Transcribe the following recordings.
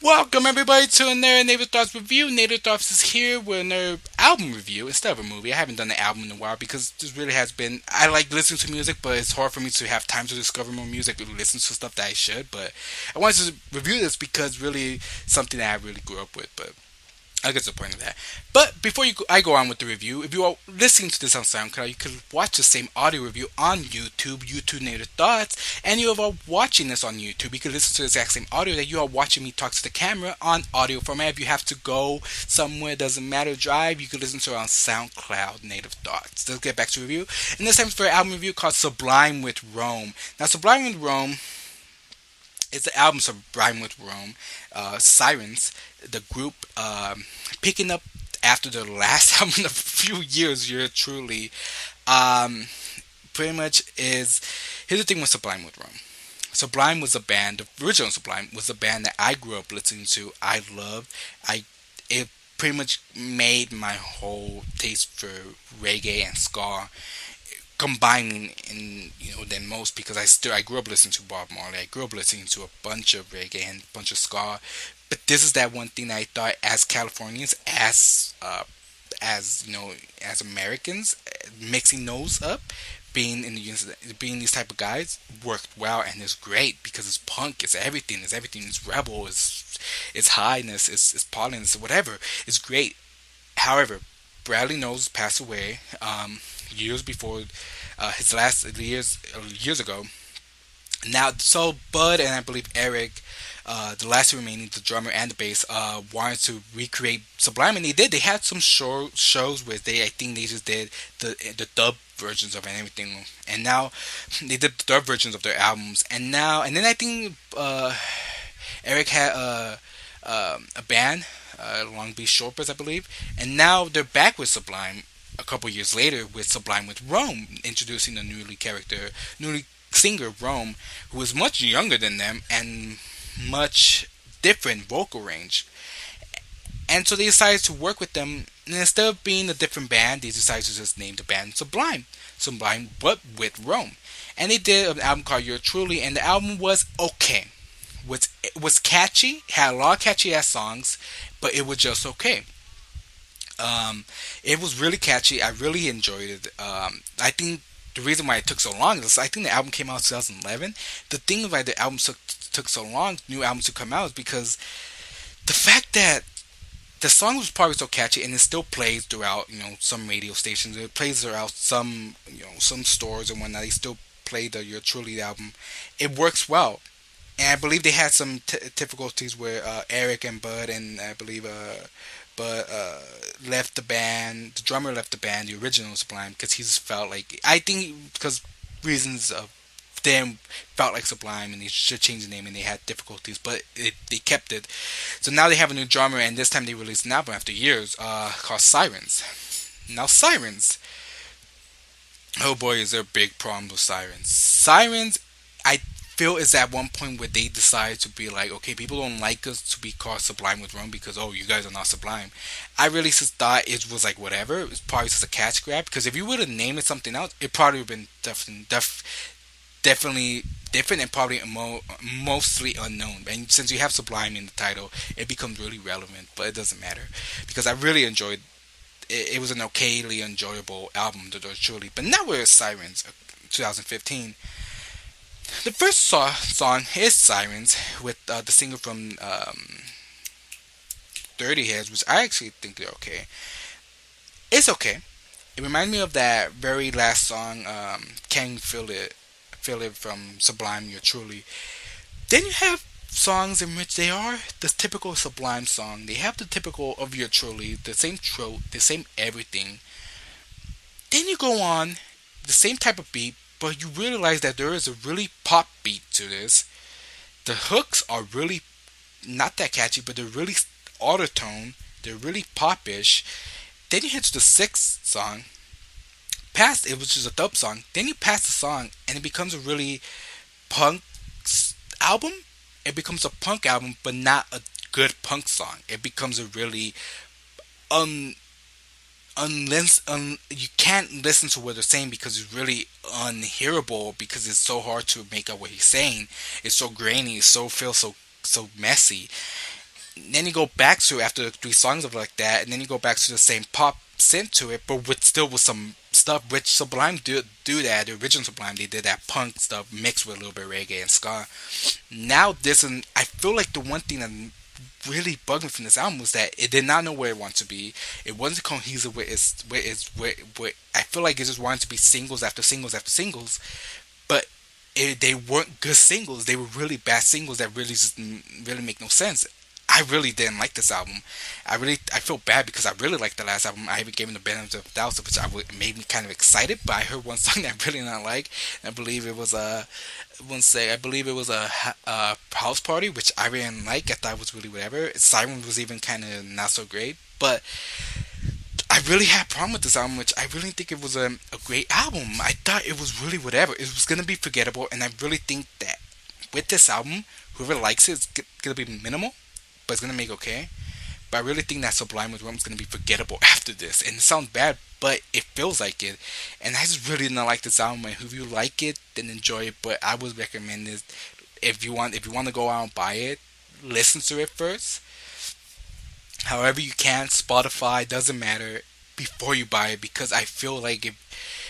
Welcome everybody to another Native Thoughts review. Native Thoughts is here with another album review instead of a movie. I haven't done an album in a while because this really has been. I like listening to music, but it's hard for me to have time to discover more music and listen to stuff that I should. But I wanted to review this because really something that I really grew up with. But I'll get to the point of that. But before I go on with the review, if you are listening to this on SoundCloud, you can watch the same audio review on YouTube Native Thoughts, and you are watching this on YouTube. You can listen to the exact same audio that you are watching me talk to the camera on audio format. If you have to go somewhere, doesn't matter, drive, you can listen to it on SoundCloud Native Thoughts. Let's get back to review. And this time for an album review called Sublime With Rome. Now, Sublime With Rome is the album Sublime With Rome, Sirens, the group picking up after the last album in a few years. You're truly, pretty much is. Here's the thing with Sublime With Rome. Sublime was a band. The original Sublime was a band that I grew up listening to. I loved. It pretty much made my whole taste for reggae and ska combining in than most because I grew up listening to Bob Marley. I grew up listening to a bunch of reggae and a bunch of ska. But this is that one thing that I thought as Californians, as Americans, mixing those up, being these type of guys worked well and it's great because it's punk, it's everything, it's rebel, it's highness, it's pollen, it's whatever. It's great. However, Bradley Knowles passed away years before his last years ago. Now, so Bud and I believe Eric, the last remaining, the drummer and the bass, wanted to recreate Sublime, and they did. They had some shows where I think they just did the dub versions of it and everything, and now they did the dub versions of their albums, and then I think Eric had a band, Long Beach Shortbus, I believe, and now they're back with Sublime a couple years later with Sublime With Rome, introducing a newly singer Rome, who is much younger than them and much different vocal range. And so they decided to work with them, and instead of being a different band, they decided to just name the band Sublime, but with Rome. And they did an album called You're Truly, and the album was okay. It was catchy, had a lot of catchy ass songs, but it was just okay. It was really catchy. I really enjoyed it. I think the reason why it took so long is I think the album came out in 2011. The thing why the album took so long, new albums to come out, is because the fact that the song was probably so catchy and it still plays throughout some radio stations. It plays throughout some stores and whatnot. They still play the You're Truly album. It works well. And I believe they had some difficulties where Eric and Bud and I believe but left the band. The drummer left the band, the original Sublime, because he just felt like, I think because reasons of them felt like Sublime and they should change the name and they had difficulties, but they kept it. So now they have a new drummer, and this time they released an album after years called Sirens. Now Sirens, oh boy, is there a big problem with Sirens. Sirens, I feel, is at one point where they decided to be like, okay, people don't like us to be called Sublime With Rome because, oh, you guys are not Sublime. I really just thought it was like whatever. It was probably just a catch grab, because if you would have named it something else, it probably would have been definitely different and probably mostly unknown. And since you have Sublime in the title, it becomes really relevant, but it doesn't matter because I really enjoyed it. It was an okayly enjoyable album, truly. But now we're at Sirens, 2015. The first song is Sirens with the singer from 30 Heads, which I actually think they're okay. It's okay. It reminds me of that very last song, Can You Feel It from Sublime, You're Truly. Then you have songs in which they are the typical Sublime song. They have the typical of You're Truly, the same trope, the same everything. Then you go on, the same type of beat, but you realize that there is a really pop beat to this. The hooks are really not that catchy, but they're really auto-tone. They're really pop-ish. Then you hit to the sixth song, past it, which is a dub song. Then you pass the song, and it becomes a really punk album. It becomes a punk album, but not a good punk song. It becomes a really you can't listen to what they're saying because it's really unhearable because it's so hard to make out what he's saying. It's so grainy, feels so messy. then you go back to it after 3 songs of like that, and then you go back to the same pop synth to it, but with some stuff which Sublime do that. The original Sublime, they did that punk stuff mixed with a little bit of reggae and ska. Now this, and I feel like the one thing that really bugged me from this album was that it did not know where it wanted to be. It wasn't cohesive with I feel like it just wanted to be singles after singles after singles, but they weren't good singles. They were really bad singles that really just really make no sense. I really didn't like this album. I feel bad because I really liked the last album. I even gave him the benefit of the doubt, which made me kind of excited. But I heard one song that I really not like. I believe it was I believe it was a house party, which I really didn't like. I thought it was really whatever. Sirens was even kind of not so great, but I really had a problem with this album, which I really think it was a great album. I thought it was really whatever. It was gonna be forgettable, and I really think that with this album, whoever likes it is gonna be minimal, but it's gonna make okay. But I really think that Sublime with Rome is gonna be forgettable after this, and it sounds bad, but it feels like it. And I just really don't like this album. And if you like it, then enjoy it. But I would recommend it if you want to go out and buy it, listen to it first. However you can, Spotify doesn't matter before you buy it, because I feel like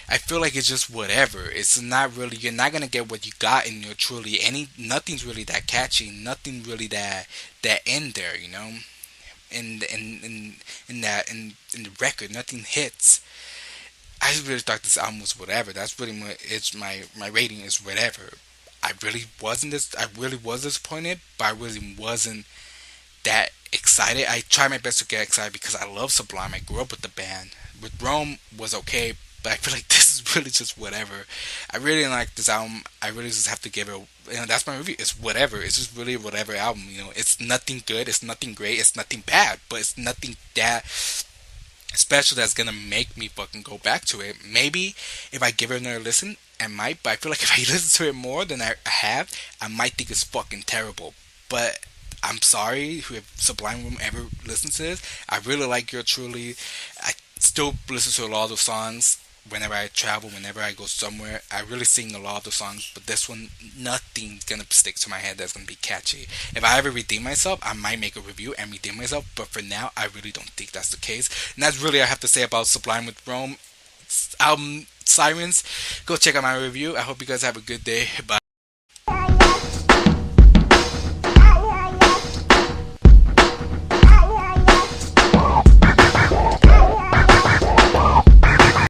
it's just whatever. It's not really, you're not gonna get what you got in your truly any. Nothing's really that catchy. Nothing really that in there, you know. In the record, nothing hits. I just really thought this album was whatever. That's really my rating is whatever. I really was disappointed, but I really wasn't that excited. I try my best to get excited because I love Sublime. I grew up with the band. With Rome was okay, but I feel like this is really just whatever. I really didn't like this album. I really just have to give it. That's my review. It's whatever. It's just really whatever album. It's nothing good. It's nothing great. It's nothing bad. But it's nothing that special that's gonna make me fucking go back to it. Maybe if I give it another listen, I might. But I feel like if I listen to it more than I have, I might think it's fucking terrible. But I'm sorry who Sublime Room ever listens to this. I really like your truly. I still listen to a lot of the songs whenever I travel, whenever I go somewhere. I really sing a lot of the songs, but this one, nothing's gonna stick to my head that's gonna be catchy. If I ever redeem myself, I might make a review and redeem myself, but for now, I really don't think that's the case. And that's really all I have to say about Sublime with Rome album Sirens. Go check out my review. I hope you guys have a good day. Bye.